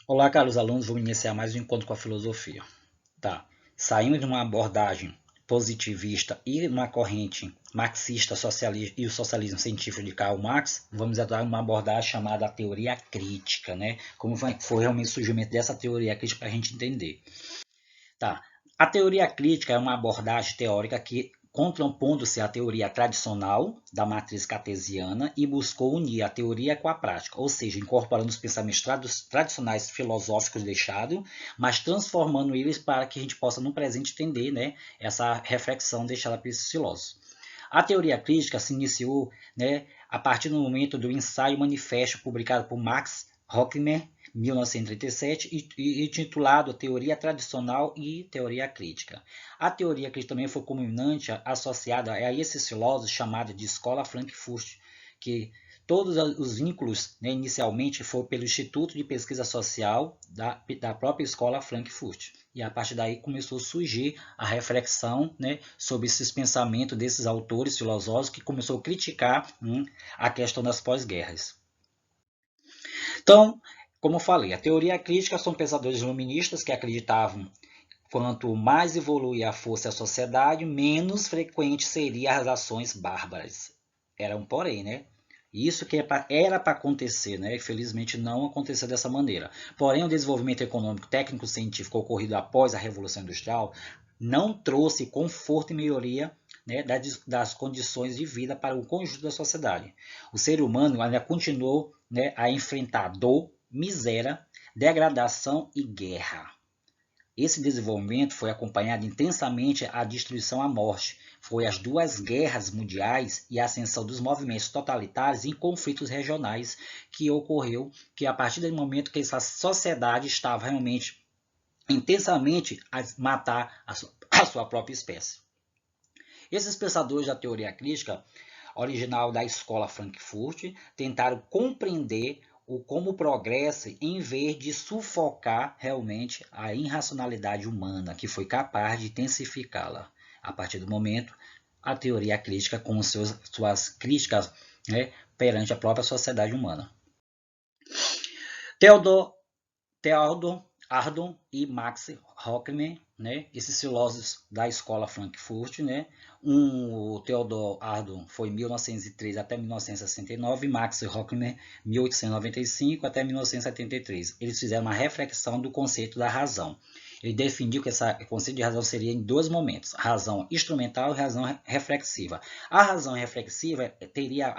Olá, caros alunos, vamos iniciar mais um encontro com a filosofia. Tá. Saindo de uma abordagem positivista e uma corrente marxista socialista e o socialismo científico de Karl Marx, vamos entrar em uma abordagem chamada teoria crítica, né? Como foi realmente o surgimento dessa teoria crítica para a gente entender. Tá. A teoria crítica é uma abordagem teórica que, contrapondo-se à teoria tradicional da matriz cartesiana, e buscou unir a teoria com a prática, ou seja, incorporando os pensamentos tradicionais filosóficos deixados, mas transformando eles para que a gente possa, no presente, entender, né, essa reflexão deixada por esses filósofos. A teoria crítica se iniciou, né, a partir do momento do ensaio manifesto publicado por Max Horkheimer 1937, e intitulado Teoria Tradicional e Teoria Crítica. A teoria crítica também foi culminante associada a esses filósofos chamada de Escola Frankfurt, que todos os vínculos, né, inicialmente foram pelo Instituto de Pesquisa Social da própria Escola Frankfurt. E a partir daí começou a surgir a reflexão, né, sobre esses pensamentos desses autores filosóficos que começou a criticar a questão das pós-guerras. Então, como eu falei, a teoria crítica são pensadores iluministas que acreditavam quanto mais evoluía a força e a sociedade, menos frequente seriam as ações bárbaras. Era um porém, né? Isso que era para acontecer, né? Infelizmente não aconteceu dessa maneira. Porém, o desenvolvimento econômico, técnico, científico ocorrido após a Revolução Industrial não trouxe conforto e melhoria, né, das condições de vida para o conjunto da sociedade. O ser humano ainda continuou, né, a enfrentar dor, miséria, degradação e guerra. Esse desenvolvimento foi acompanhado intensamente à destruição à morte. Foi as duas guerras mundiais e a ascensão dos movimentos totalitários em conflitos regionais que ocorreu, que a partir do momento que essa sociedade estava realmente intensamente a matar a sua própria espécie. Esses pensadores da teoria crítica, original da escola Frankfurt, tentaram compreender como o progresso, em vez de sufocar realmente a irracionalidade humana, que foi capaz de intensificá-la. A partir do momento, a teoria crítica com suas críticas, né, perante a própria sociedade humana. Theodor Ardon e Max Horkheimer, né, esses filósofos da escola Frankfurt, né, o Theodor Ardon foi 1903 até 1969 e Max Horkheimer 1895 até 1973. Eles fizeram uma reflexão do conceito da razão. Ele definiu que esse conceito de razão seria em dois momentos: razão instrumental e razão reflexiva. A razão reflexiva teria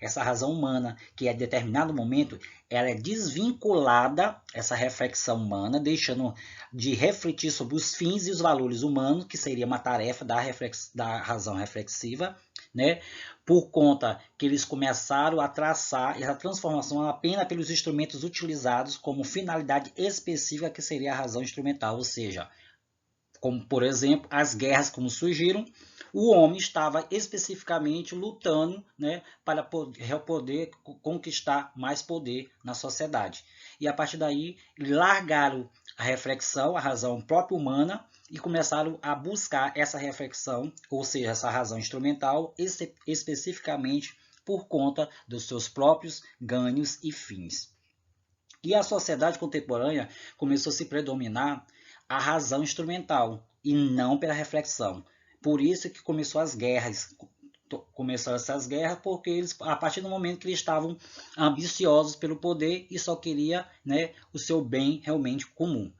essa razão humana, que a determinado momento ela é desvinculada, essa reflexão humana, deixando de refletir sobre os fins e os valores humanos, que seria uma tarefa da razão reflexiva, né? Por conta que eles começaram a traçar essa transformação apenas pelos instrumentos utilizados como finalidade específica, que seria a razão instrumental, ou seja, como por exemplo as guerras como surgiram, o homem estava especificamente lutando, né, para poder conquistar mais poder na sociedade. E a partir daí largaram a reflexão, a razão própria humana, e começaram a buscar essa reflexão, ou seja, essa razão instrumental, especificamente por conta dos seus próprios ganhos e fins. E a sociedade contemporânea começou a se predominar a razão instrumental e não pela reflexão. Por isso que começou as guerras. Começaram essas guerras porque eles, a partir do momento que eles estavam ambiciosos pelo poder e só queria, né, o seu bem realmente comum.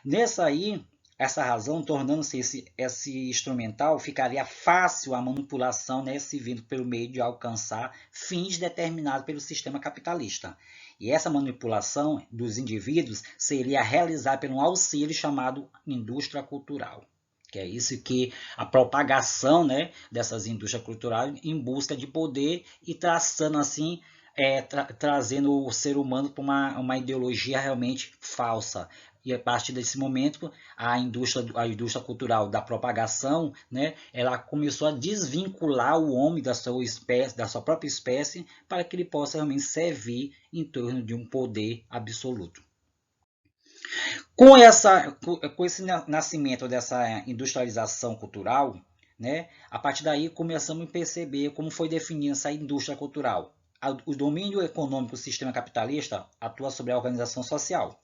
Nessa aí, essa razão, tornando-se esse instrumental, ficaria fácil a manipulação, né, se vindo pelo meio de alcançar fins determinados pelo sistema capitalista. E essa manipulação dos indivíduos seria realizada por um auxílio chamado indústria cultural. Que é isso que a propagação, né, dessas indústrias culturais em busca de poder e traçando assim, trazendo o ser humano para uma ideologia realmente falsa. E a partir desse momento, a indústria cultural da propagação, né, ela começou a desvincular o homem da sua espécie, da sua própria espécie, para que ele possa realmente servir em torno de um poder absoluto. Com esse nascimento dessa industrialização cultural, né, a partir daí começamos a perceber como foi definida essa indústria cultural. O domínio econômico do sistema capitalista atua sobre a organização social.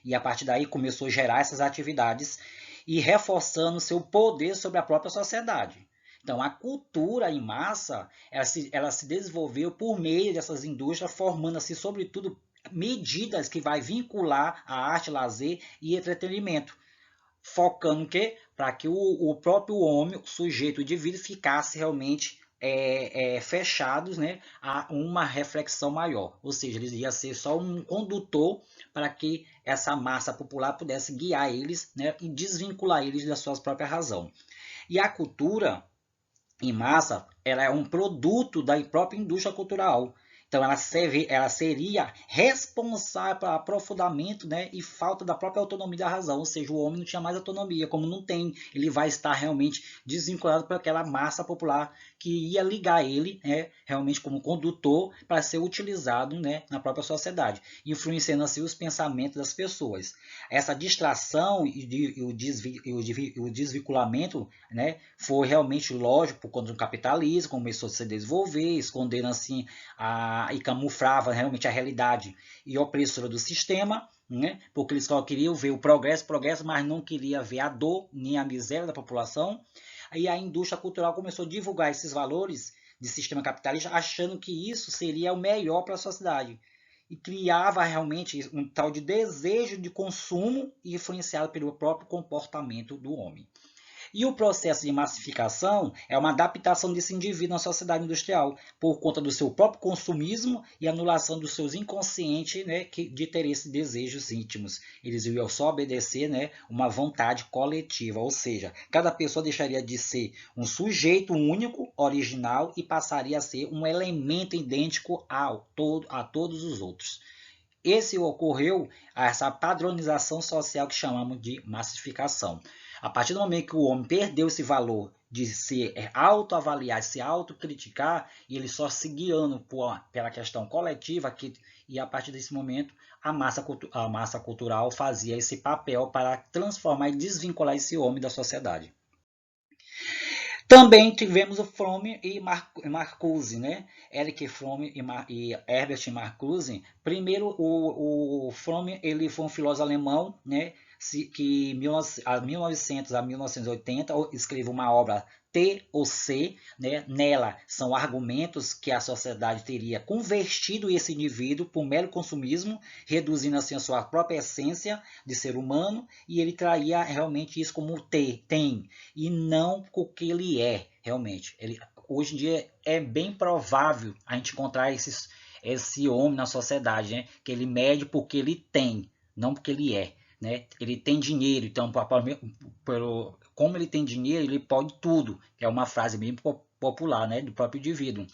E a partir daí começou a gerar essas atividades e reforçando seu poder sobre a própria sociedade. Então, a cultura em massa, ela se desenvolveu por meio dessas indústrias, formando-se, sobretudo, medidas que vai vincular a arte, lazer e entretenimento, focando que para que o próprio homem, o sujeito, o indivíduo, ficasse realmente fechados, né, a uma reflexão maior. Ou seja, eles iam ser só um condutor para que essa massa popular pudesse guiar eles, né, e desvincular eles da sua própria razão. E a cultura em massa, ela é um produto da própria indústria cultural. Então, ela seria responsável pelo aprofundamento, né, e falta da própria autonomia da razão. Ou seja, o homem não tinha mais autonomia. Como não tem, ele vai estar realmente desvinculado por aquela massa popular que ia ligar ele, né, realmente como condutor para ser utilizado, né, na própria sociedade, influenciando assim os pensamentos das pessoas. Essa distração e o desvinculamento, né, foi realmente lógico quando o capitalismo começou a se desenvolver, escondendo assim e camuflava realmente a realidade e opressora do sistema, né? Porque eles só queriam ver o progresso, mas não queria ver a dor nem a miséria da população. Aí a indústria cultural começou a divulgar esses valores de sistema capitalista, achando que isso seria o melhor para a sociedade. E criava realmente um tal de desejo de consumo influenciado pelo próprio comportamento do homem. E o processo de massificação é uma adaptação desse indivíduo na sociedade industrial, por conta do seu próprio consumismo e anulação dos seus inconscientes, né, de ter esses desejos íntimos. Eles iam só obedecer, né, uma vontade coletiva, ou seja, cada pessoa deixaria de ser um sujeito único, original, e passaria a ser um elemento idêntico a todos os outros. Esse ocorreu essa padronização social que chamamos de massificação. A partir do momento que o homem perdeu esse valor de se autoavaliar, se autocriticar, e ele só se guiando pela questão coletiva, e a partir desse momento a massa cultural fazia esse papel para transformar e desvincular esse homem da sociedade. Também tivemos o Fromm e Marcuse, né? Eric Fromm e Herbert Marcuse. Primeiro, o Fromm, ele foi um filósofo alemão, né? Que em 1900 a 1980 escreveu uma obra T ou C, né? Nela são argumentos que a sociedade teria convertido esse indivíduo por mero consumismo, reduzindo assim a sua própria essência de ser humano, e ele traía realmente isso como tem, e não o que ele é realmente. Hoje em dia é bem provável a gente encontrar esse homem na sociedade, né? Que ele mede porque ele tem, não porque ele é. Né? Ele tem dinheiro, então como ele tem dinheiro, ele pode tudo, que é uma frase bem popular, né, do próprio indivíduo,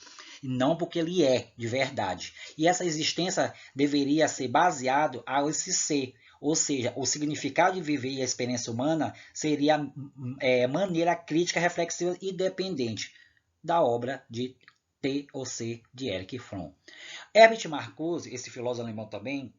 e não porque ele é de verdade. E essa existência deveria ser baseado a esse ser, ou seja, o significado de viver e a experiência humana seria maneira crítica, reflexiva e dependente da obra de T ou C de Erich Fromm. Herbert Marcuse, esse filósofo alemão também,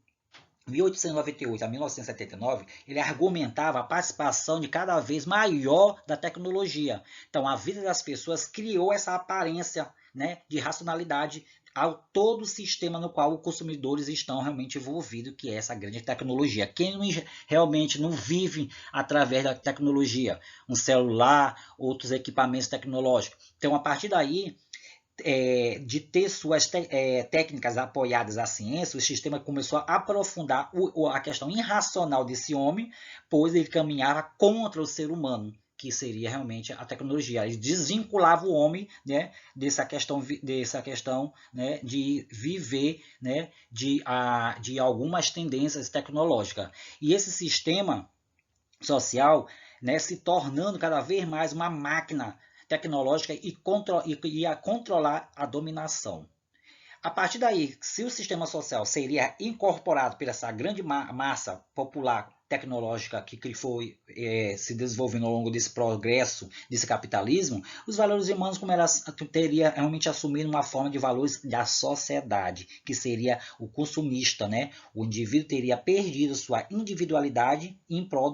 1898 a 1979, ele argumentava a participação de cada vez maior da tecnologia. Então, a vida das pessoas criou essa aparência, né, de racionalidade ao todo o sistema no qual os consumidores estão realmente envolvidos, que é essa grande tecnologia. Quem realmente não vive através da tecnologia? Um celular, outros equipamentos tecnológicos. Então, a partir daí, de ter suas técnicas apoiadas à ciência, o sistema começou a aprofundar a questão irracional desse homem, pois ele caminhava contra o ser humano, que seria realmente a tecnologia. Ele desvinculava o homem, né, dessa questão, né, de viver, né, de algumas tendências tecnológicas. E esse sistema social, né, se tornando cada vez mais uma máquina tecnológica e a controlar a dominação. A partir daí, se o sistema social seria incorporado por essa grande massa popular tecnológica que foi se desenvolvendo ao longo desse progresso, desse capitalismo, os valores humanos teria realmente assumido uma forma de valores da sociedade, que seria o consumista, né? O indivíduo teria perdido sua individualidade em prol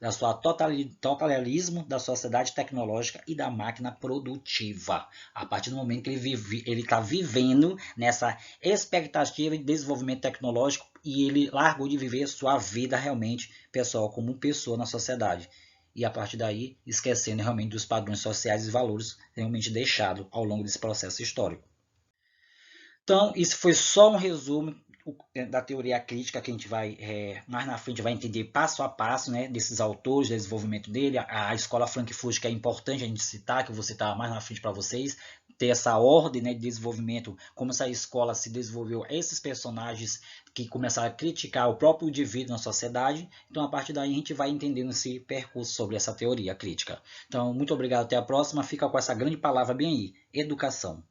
da sua totalitarismo da sociedade tecnológica e da máquina produtiva. A partir do momento que ele está vivendo nessa expectativa de desenvolvimento tecnológico e ele largou de viver sua vida realmente pessoal como pessoa na sociedade. E a partir daí, esquecendo realmente dos padrões sociais e valores realmente deixados ao longo desse processo histórico. Então, isso foi só um resumo da teoria crítica que a gente vai, mais na frente, vai entender passo a passo, né, desses autores, do desenvolvimento dele. A escola Frankfurt, que é importante a gente citar, que eu vou citar mais na frente para vocês, ter essa ordem, né, de desenvolvimento, como essa escola se desenvolveu, esses personagens que começaram a criticar o próprio indivíduo na sociedade. Então, a partir daí, a gente vai entendendo esse percurso sobre essa teoria crítica. Então, muito obrigado, até a próxima. Fica com essa grande palavra bem aí, educação.